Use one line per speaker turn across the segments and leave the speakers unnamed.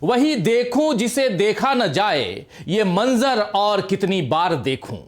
वही देखूं जिसे देखा न जाए, ये मंजर और कितनी बार देखूं।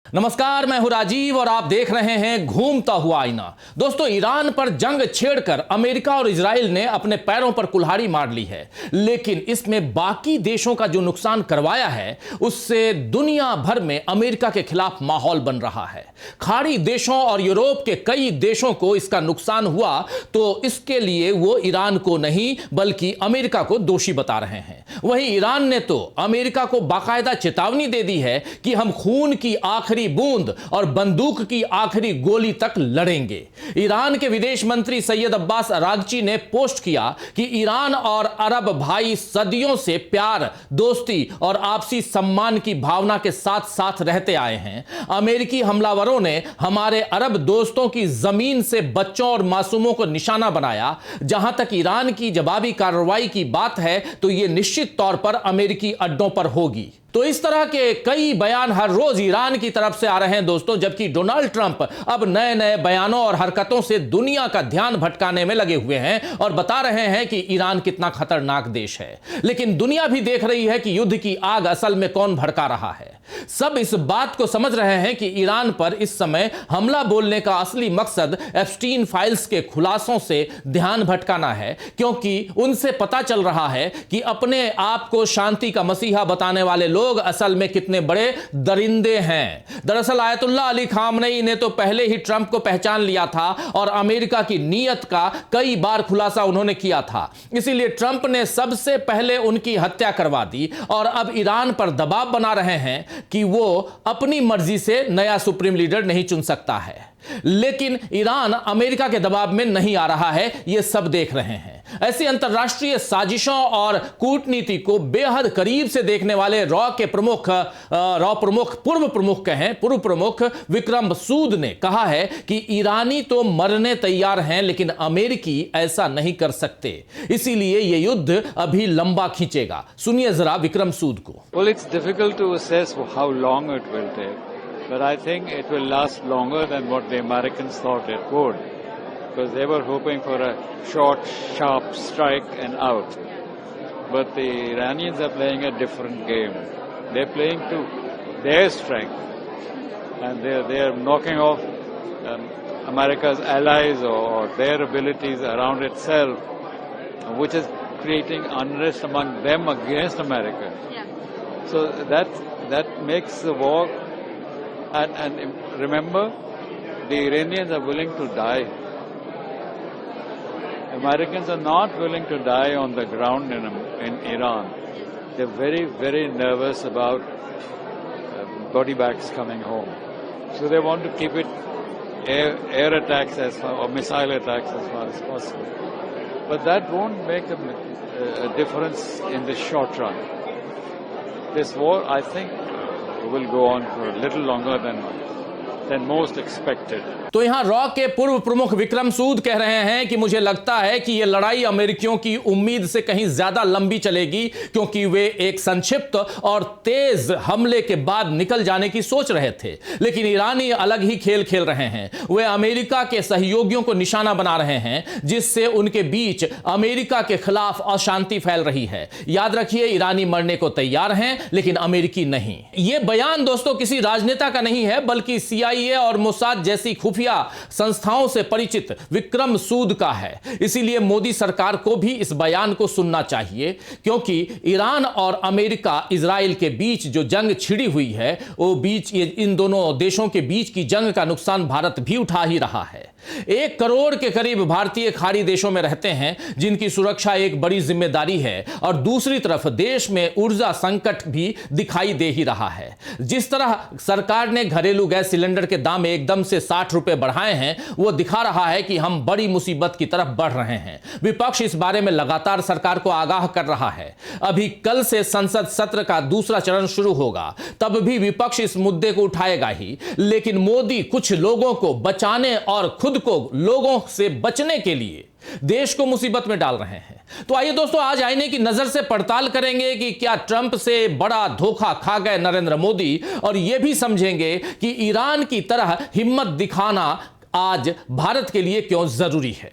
नमस्कार, मैं हूं राजीव और आप देख रहे हैं घूमता हुआ आईना। दोस्तों, ईरान पर जंग छेड़कर अमेरिका और इजराइल ने अपने पैरों पर कुल्हाड़ी मार ली है, लेकिन इसमें बाकी देशों का जो नुकसान करवाया है उससे दुनिया भर में अमेरिका के खिलाफ माहौल बन रहा है। खाड़ी देशों और यूरोप के कई देशों को इसका नुकसान हुआ तो इसके लिए वो ईरान को नहीं बल्कि अमेरिका को दोषी बता रहे हैं। वहीं ईरान ने तो अमेरिका को बाकायदा चेतावनी दे दी है कि हम खून की आखिरी बूंद और बंदूक की आखिरी गोली तक लड़ेंगे। ईरान के विदेश मंत्री सैयद अब्बास अरागची ने पोस्ट किया कि ईरान और अरब भाई सदियों से प्यार, दोस्ती और आपसी सम्मान की भावना के साथ साथ रहते आए हैं। अमेरिकी हमलावरों ने हमारे अरब दोस्तों की जमीन से बच्चों और मासूमों को निशाना बनाया। जहां तक ईरान की जवाबी कार्रवाई की बात है तो यह निश्चित तौर पर अमेरिकी अड्डों पर होगी। तो इस तरह के कई बयान हर रोज ईरान की तरफ से आ रहे हैं दोस्तों, जबकि डोनाल्ड ट्रंप अब नए नए बयानों और हरकतों से दुनिया का ध्यान भटकाने में लगे हुए हैं और बता रहे हैं कि ईरान कितना खतरनाक देश है। लेकिन दुनिया भी देख रही है कि युद्ध की आग असल में कौन भड़का रहा है। सब इस बात को समझ रहे हैं कि ईरान पर इस समय हमला बोलने का असली मकसद एप्स्टीन फाइल्स के खुलासों से ध्यान भटकाना है, क्योंकि उनसे पता चल रहा है कि अपने आप को शांति का मसीहा बताने वाले लोग असल में कितने बड़े दरिंदे हैं। दरअसल आयतुल्लाह अली खामनेई ने तो पहले ही ट्रंप को पहचान लिया था और अमेरिका की नीयत का कई बार खुलासा उन्होंने किया था। इसीलिए ट्रंप ने सबसे पहले उनकी हत्या करवा दी और अब ईरान पर दबाव बना रहे हैं कि वो अपनी मर्जी से नया सुप्रीम लीडर नहीं चुन सकता है। लेकिन ईरान अमेरिका के दबाव में नहीं आ रहा है, ये सब देख रहे हैं। ऐसी अंतरराष्ट्रीय साजिशों और कूटनीति को बेहद करीब से देखने वाले पूर्व प्रमुख विक्रम सूद ने कहा है कि ईरानी तो मरने तैयार हैं लेकिन अमेरिकी ऐसा नहीं कर सकते, इसीलिए यह युद्ध अभी लंबा खींचेगा। सुनिए जरा विक्रम सूद को।
Well, it's difficult to assess how long it will take. But I think it will last longer than what the Americans thought it would, because they were hoping for a short, sharp strike and out. But the Iranians are playing a different game. They're playing to their strength, and they're knocking off America's allies or their abilities around itself, which is creating unrest among them against America. Yeah. So that makes the war. And remember, the Iranians are willing to die. Americans are not willing to die on the ground in Iran. They're very, very nervous about body bags coming home. So they want to keep it air attacks or missile attacks as far as possible. But that won't make a difference in the short run. This war, I think, will go on for a little longer than most expected.
तो यहां raw के पूर्व प्रमुख विक्रम सूद कह रहे हैं कि मुझे लगता है कि यह लड़ाई अमेरिकियों की उम्मीद से कहीं ज्यादा लंबी चलेगी, क्योंकि वे एक संक्षिप्त और तेज हमले के बाद निकल जाने की सोच रहे थे। लेकिन ईरानी अलग ही खेल खेल रहे हैं। वे अमेरिका के सहयोगियों को निशाना बना रहे हैं, जिससे उनके बीच अमेरिका के खिलाफ अशांति फैल रही है। याद रखिए, ईरानी मरने को तैयार हैं लेकिन अमेरिकी नहीं। यह बयान दोस्तों किसी राजनेता का नहीं है, बल्कि CIA और मोसाद जैसी खुफिया संस्थाओं से परिचित विक्रम सूद का है। इसीलिए मोदी सरकार को भी इस बयान को सुनना चाहिए, क्योंकि ईरान और अमेरिका इजराइल के बीच जो जंग छिड़ी हुई है, वो इन दोनों देशों के बीच की जंग का नुकसान भारत भी उठा ही रहा है। 1 करोड़ के करीब भारतीय खाड़ी देशों में रहते हैं, जिनकी सुरक्षा एक बड़ी जिम्मेदारी है, और दूसरी तरफ देश में ऊर्जा संकट भी दिखाई दे ही रहा है। जिस तरह सरकार ने घरेलू गैस सिलेंडर के दाम एकदम से 60 रुपए बढ़ाए हैं, वो दिखा रहा है कि हम बड़ी मुसीबत की तरफ बढ़ रहे हैं। विपक्ष इस बारे में लगातार सरकार को आगाह कर रहा है। अभी कल से संसद सत्र का दूसरा चरण शुरू होगा, तब भी विपक्ष इस मुद्दे को उठाएगा ही। लेकिन मोदी कुछ लोगों को बचाने और खुद को लोगों से बचने के लिए देश को मुसीबत में डाल रहे हैं। तो आइए दोस्तों, आज आईने की नजर से पड़ताल करेंगे कि क्या ट्रंप से बड़ा धोखा खा गए नरेंद्र मोदी, और यह भी समझेंगे कि ईरान की तरह हिम्मत दिखाना आज भारत के लिए क्यों जरूरी है।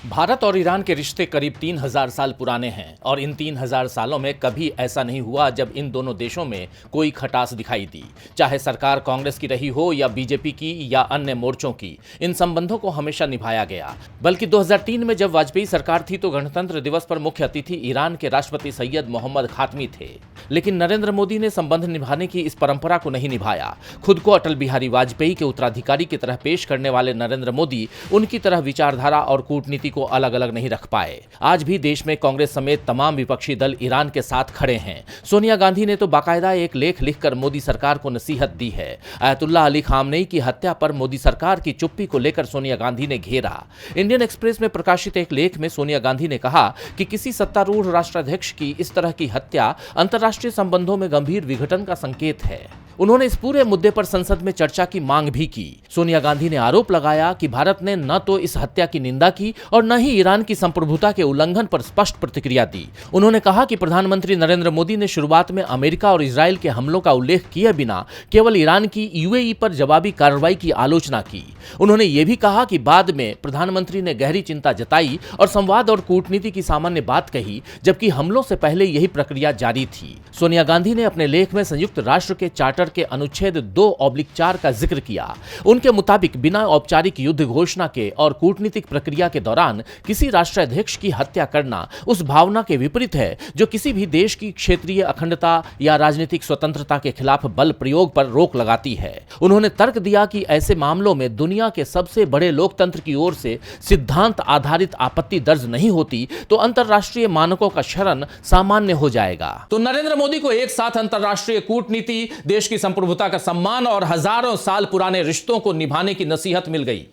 भारत और ईरान के रिश्ते करीब 3000 साल पुराने हैं और इन 3000 सालों में कभी ऐसा नहीं हुआ जब इन दोनों देशों में कोई खटास दिखाई दी। चाहे सरकार कांग्रेस की रही हो या बीजेपी की या अन्य मोर्चों की, इन संबंधों को हमेशा निभाया गया। बल्कि 2003 में जब वाजपेयी सरकार थी तो गणतंत्र दिवस पर मुख्य अतिथि ईरान के राष्ट्रपति सैयद मोहम्मद खातमी थे। लेकिन नरेंद्र मोदी ने संबंध निभाने की इस परंपरा को नहीं निभाया। खुद को अटल बिहारी वाजपेयी के उत्तराधिकारी की तरह पेश करने वाले नरेंद्र मोदी उनकी तरह विचारधारा और कूटनीति को अलग अलग नहीं रख पाए। आज भी देश में कांग्रेस समेत तमाम विपक्षी दल ईरान के साथ खड़े हैं। सोनिया गांधी ने तो बाकायदा एक लेख लिखकर मोदी सरकार को नसीहत दी है। अयतुल्लाह अली खामनेई की हत्या पर मोदी सरकार की चुप्पी को लेकर सोनिया गांधी ने घेरा। इंडियन एक्सप्रेस में प्रकाशित एक लेख में सोनिया गांधी ने कहा कि किसी सत्तारूढ़ राष्ट्राध्यक्ष की इस तरह की हत्या अंतर्राष्ट्रीय संबंधों में गंभीर विघटन का संकेत है। उन्होंने इस पूरे मुद्दे पर संसद में चर्चा की मांग भी की। सोनिया गांधी ने आरोप लगाया कि भारत ने न तो इस हत्या की निंदा की और न ही ईरान की संप्रभुता के उल्लंघन पर स्पष्ट प्रतिक्रिया दी। उन्होंने कहा कि प्रधानमंत्री नरेंद्र मोदी ने शुरुआत में अमेरिका और इजरायल के हमलों का उल्लेख किए बिना केवल ईरान की यूएई पर जवाबी कार्रवाई की आलोचना की। उन्होंने ये भी कहा कि बाद में प्रधानमंत्री ने गहरी चिंता जताई और संवाद और कूटनीति की सामान्य बात कही, जबकि हमलों से पहले यही प्रक्रिया जारी थी। सोनिया गांधी ने अपने लेख में संयुक्त राष्ट्र के चार्टर के अनुच्छेद 2/4 का जिक्र किया। उनके मुताबिक बिना औपचारिक युद्ध घोषणा के और कूटनीतिक प्रक्रिया के दौरान किसी राष्ट्राध्यक्ष की हत्या करना उस भावना के विपरीत है जो किसी भी देश की क्षेत्रीय अखंडता या राजनीतिक स्वतंत्रता के खिलाफ बल प्रयोग पर रोक लगाती है। उन्होंने तर्क दिया कि ऐसे मामलों में दुनिया के सबसे बड़े लोकतंत्र की ओर से सिद्धांत आधारित आपत्ति दर्ज नहीं होती तो अंतरराष्ट्रीय मानकों का शरण सामान्य हो जाएगा। तो नरेंद्र मोदी को एक साथ अंतरराष्ट्रीय कूटनीति, देश की संप्रभुता का सम्मान और हजारों साल पुराने रिश्तों को निभाने की नसीहत मिल गई।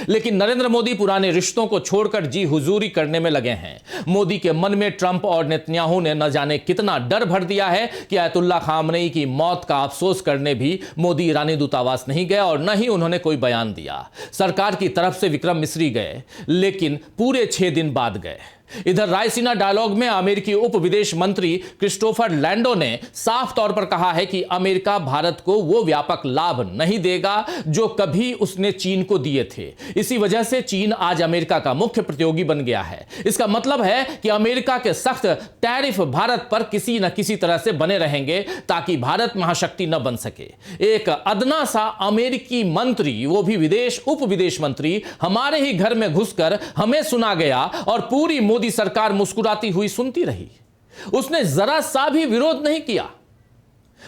लेकिन नरेंद्र मोदी पुराने रिश्तों को छोड़कर जी हुजूरी करने में लगे हैं। मोदी के मन में ट्रंप और नेतन्याहू ने न जाने कितना डर भर दिया है कि अयतुल्लाह खामनेई की मौत का अफसोस करने भी मोदी ईरानी दूतावास नहीं गए और न ही उन्होंने कोई बयान दिया। सरकार की तरफ से विक्रम मिस्री गए, लेकिन पूरे 6 दिन बाद गए। इधर रायसीना डायलॉग में अमेरिकी उप विदेश मंत्री क्रिस्टोफर लैंडो ने साफ तौर पर कहा है कि अमेरिका भारत को वो व्यापक लाभ नहीं देगा जो कभी उसने चीन को दिए थे। इसी वजह से चीन आज अमेरिका का मुख्य प्रतियोगी बन गया है। इसका मतलब है कि अमेरिका के सख्त टैरिफ भारत पर किसी न किसी तरह से बने रहेंगे ताकि भारत महाशक्ति न बन सके। एक अदना सा अमेरिकी मंत्री, वो भी उप विदेश मंत्री, हमारे ही घर में घुसकर हमें सुना गया और पूरी मोदी सरकार मुस्कुराती हुई सुनती रही। उसने जरा सा भी विरोध नहीं किया।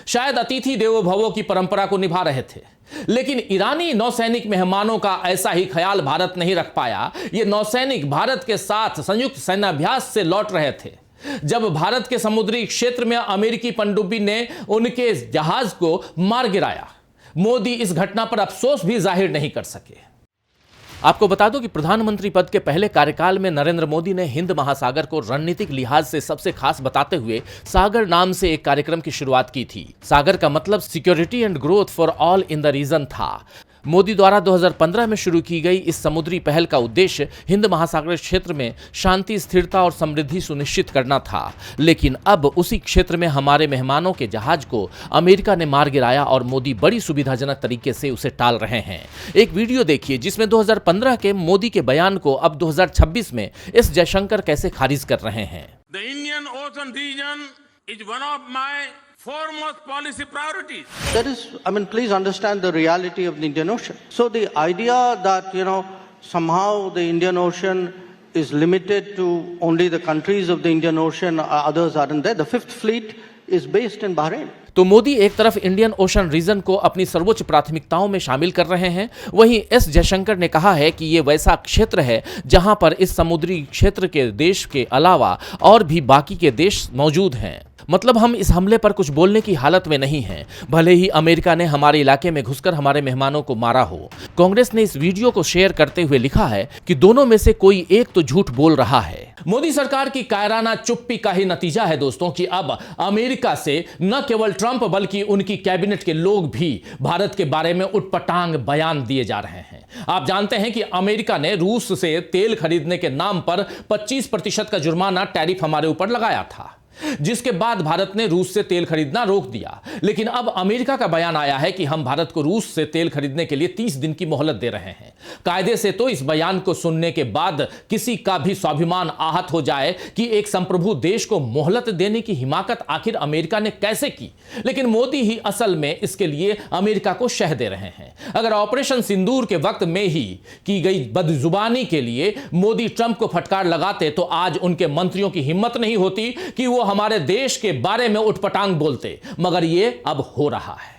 शायद अतिथि देवो भवो की परंपरा को निभा रहे थे, लेकिन ईरानी नौसैनिक मेहमानों का ऐसा ही ख्याल भारत नहीं रख पाया। ये नौसैनिक भारत के साथ संयुक्त सैन्याभ्यास से लौट रहे थे जब भारत के समुद्री क्षेत्र में अमेरिकी पनडुब्बी ने उनके जहाज को मार गिराया। मोदी इस घटना पर अफसोस भी जाहिर नहीं कर सके। आपको बता दूं कि प्रधानमंत्री पद के पहले कार्यकाल में नरेंद्र मोदी ने हिंद महासागर को रणनीतिक लिहाज से सबसे खास बताते हुए सागर नाम से एक कार्यक्रम की शुरुआत की थी। सागर का मतलब security and growth for all in the region था। मोदी द्वारा 2015 में शुरू की गई इस समुद्री पहल का उद्देश्य हिंद महासागर क्षेत्र में शांति, स्थिरता और समृद्धि सुनिश्चित करना था। लेकिन अब उसी क्षेत्र में हमारे मेहमानों के जहाज को अमेरिका ने मार गिराया और मोदी बड़ी सुविधाजनक तरीके से उसे टाल रहे हैं। एक वीडियो देखिए जिसमें 2015 के मोदी के बयान को अब 2026 में एस जयशंकर कैसे खारिज कर रहे हैं।
The Indian Ocean region is one of my foremost policy priorities.
That is, please understand the reality of the Indian Ocean. So the idea that, somehow the Indian Ocean is limited to only the countries of the Indian Ocean, others aren't there. The Fifth Fleet is based in Bahrain.
तो मोदी एक तरफ Indian ocean reason को अपनी सर्वोच्च प्राथमिकताओं में शामिल कर रहे हैं, वहीं एस जयशंकर ने कहा है कि ये वैसा क्षेत्र है जहां पर इस समुद्री क्षेत्र के देश के अलावा और भी बाकी के देश मौजूद हैं। मतलब हम इस हमले पर कुछ बोलने की हालत में नहीं हैं, भले ही अमेरिका ने हमारे इलाके में घुसकर हमारे मेहमानों को मारा हो। कांग्रेस ने इस वीडियो को शेयर करते हुए लिखा है कि दोनों में से कोई एक तो झूठ बोल रहा है। मोदी सरकार की कायराना चुप्पी का ही नतीजा है दोस्तों कि अब अमेरिका से न केवल ट्रंप बल्कि उनकी कैबिनेट के लोग भी भारत के बारे में उटपटांग बयान दिए जा रहे हैं। आप जानते हैं कि अमेरिका ने रूस से तेल खरीदने के नाम पर 25% का जुर्माना टैरिफ हमारे ऊपर लगाया था। जिसके बाद भारत ने रूस से तेल खरीदना रोक दिया। लेकिन अब अमेरिका का बयान आया है कि हम भारत को रूस से तेल खरीदने के लिए 30 दिन की मोहलत दे रहे हैं। कायदे से तो इस बयान को सुनने के बाद किसी का भी स्वाभिमान आहत हो जाए कि एक संप्रभु देश को मोहलत देने की हिमाकत आखिर अमेरिका ने कैसे की। लेकिन मोदी ही असल में इसके लिए अमेरिका को शह दे रहे हैं। अगर ऑपरेशन सिंदूर के वक्त में ही की गई बदजुबानी के लिए मोदी ट्रंप को फटकार लगाते तो आज उनके मंत्रियों की हिम्मत नहीं होती कि वो हमारे देश के बारे में उठपटांग बोलते, मगर ये अब हो रहा है।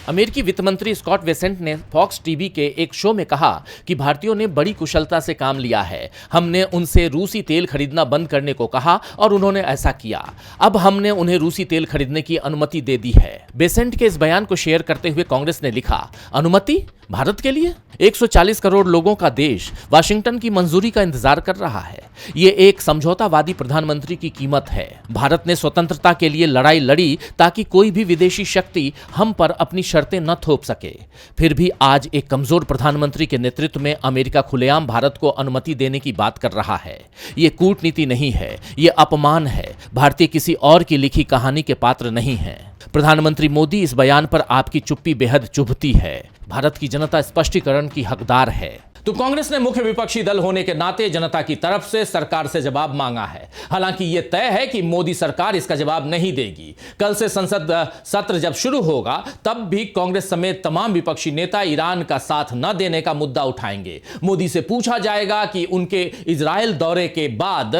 अमेरिकी वित्त मंत्री स्कॉट बेसेंट ने फॉक्स टीवी के एक शो में कहा कि भारतीयों ने बड़ी कुशलता से काम लिया है। हमने उनसे रूसी तेल खरीदना बंद करने को कहा और उन्होंने ऐसा किया। अब हमने उन्हें रूसी तेल खरीदने की अनुमति दे दी है। बेसेंट के इस बयान को शेयर करते हुए कांग्रेस ने लिखा, अनुमति भारत के लिए? 140 करोड़ लोगों का देश वाशिंगटन की मंजूरी का इंतजार कर रहा है। ये एक समझौतावादी प्रधानमंत्री की कीमत है। भारत ने स्वतंत्रता के लिए लड़ाई लड़ी ताकि कोई भी विदेशी शक्ति हम पर अपनी शर्तें न थोप सके। फिर भी आज एक कमजोर प्रधानमंत्री के नेतृत्व में अमेरिका खुलेआम भारत को अनुमति देने की बात कर रहा है। ये कूटनीति नहीं है, ये अपमान है। भारतीय किसी और की लिखी कहानी के पात्र नहीं है। प्रधानमंत्री मोदी, इस बयान पर आपकी चुप्पी बेहद चुभती है। भारत की जनता स्पष्टीकरण की हकदार है। तो कांग्रेस ने मुख्य विपक्षी दल होने के नाते जनता की तरफ से सरकार से जवाब मांगा है। हालांकि यह तय है कि मोदी सरकार इसका जवाब नहीं देगी। कल से संसद सत्र जब शुरू होगा तब भी कांग्रेस समेत तमाम विपक्षी नेता ईरान का साथ न देने का मुद्दा उठाएंगे। मोदी से पूछा जाएगा कि उनके इजराइल दौरे के बाद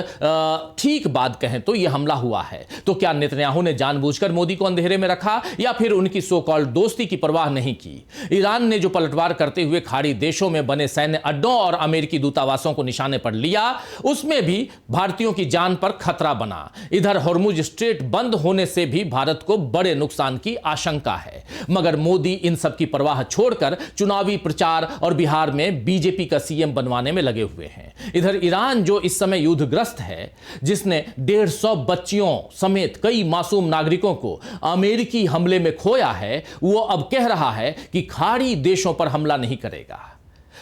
ठीक बात कहें तो यह हमला हुआ है, तो क्या नेतन्याहू ने जानबूझकर मोदी को अंधेरे में रखा या फिर उनकी सो कॉल्ड दोस्ती की परवाह नहीं की? ईरान ने जो पलटवार करते हुए खाड़ी देशों में बने अड्डों और अमेरिकी दूतावासों को निशाने पर लिया, उसमें भी भारतीयों की जान पर खतरा बना। इधर हॉर्मुज स्ट्रेट बंद होने से भी भारत को बड़े नुकसान की आशंका है। मगर मोदी इन सब की परवाह छोड़कर चुनावी प्रचार और बिहार में बीजेपी का सीएम बनवाने में लगे हुए हैं। इधर ईरान जो इस समय युद्धग्रस्त है, जिसने 150 बच्चियों समेत कई मासूम नागरिकों को अमेरिकी हमले में खोया है, वो अब कह रहा है कि खाड़ी देशों पर हमला नहीं करेगा।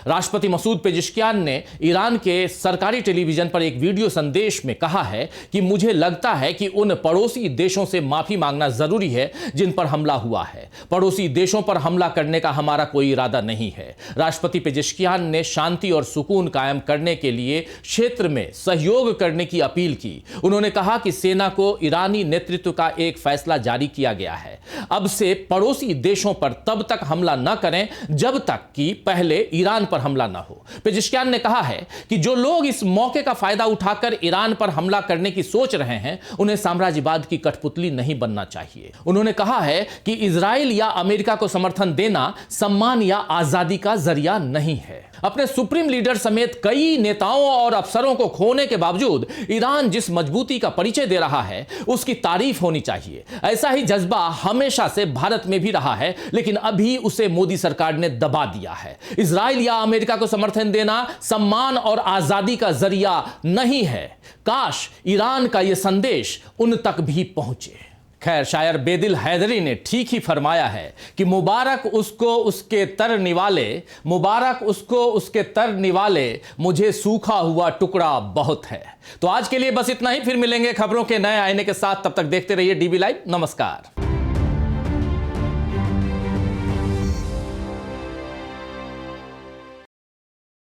राष्ट्रपति मसूद पेजिशकियान ने ईरान के सरकारी टेलीविजन पर एक वीडियो संदेश में कहा है कि मुझे लगता है कि उन पड़ोसी देशों से माफी मांगना जरूरी है जिन पर हमला हुआ है। पड़ोसी देशों पर हमला करने का हमारा कोई इरादा नहीं है। राष्ट्रपति पेजिशकियान ने शांति और सुकून कायम करने के लिए क्षेत्र में सहयोग करने की अपील की। उन्होंने कहा कि सेना को ईरानी नेतृत्व का एक फैसला जारी किया गया है। अब से पड़ोसी देशों पर तब तक हमला न करें जब तक कि पहले ईरान पर हमला ना हो। पेजिशकियान ने कहा है कि जो लोग इस मौके का फायदा उठाकर ईरान पर हमला करने की सोच रहे हैं, उन्हें साम्राज्यवाद की कठपुतली नहीं बनना चाहिए। उन्होंने कहा है कि इजराइल या अमेरिका को समर्थन देना सम्मान या आजादी का जरिया नहीं है। अपने सुप्रीम लीडर समेत कई नेताओं और अफसरों को खोने के बावजूद ईरान जिस मजबूती का परिचय दे रहा है, उसकी तारीफ होनी चाहिए। ऐसा ही जज्बा हमेशा से भारत में भी रहा है, लेकिन अभी उसे मोदी सरकार ने दबा दिया है। इजराइल या अमेरिका को समर्थन देना सम्मान और आजादी का जरिया नहीं है। काश ईरान का यह संदेश उन तक भी पहुंचे। खैर, शायर बेदिल हैदरी ने ठीक ही फरमाया है कि मुबारक उसको उसके तर निवाले, मुबारक उसको उसके तर निवाले, मुझे सूखा हुआ टुकड़ा बहुत है। तो आज के लिए बस इतना ही। फिर मिलेंगे खबरों के नए आईने के साथ। तब तक देखते रहिए डीबी लाइव। नमस्कार।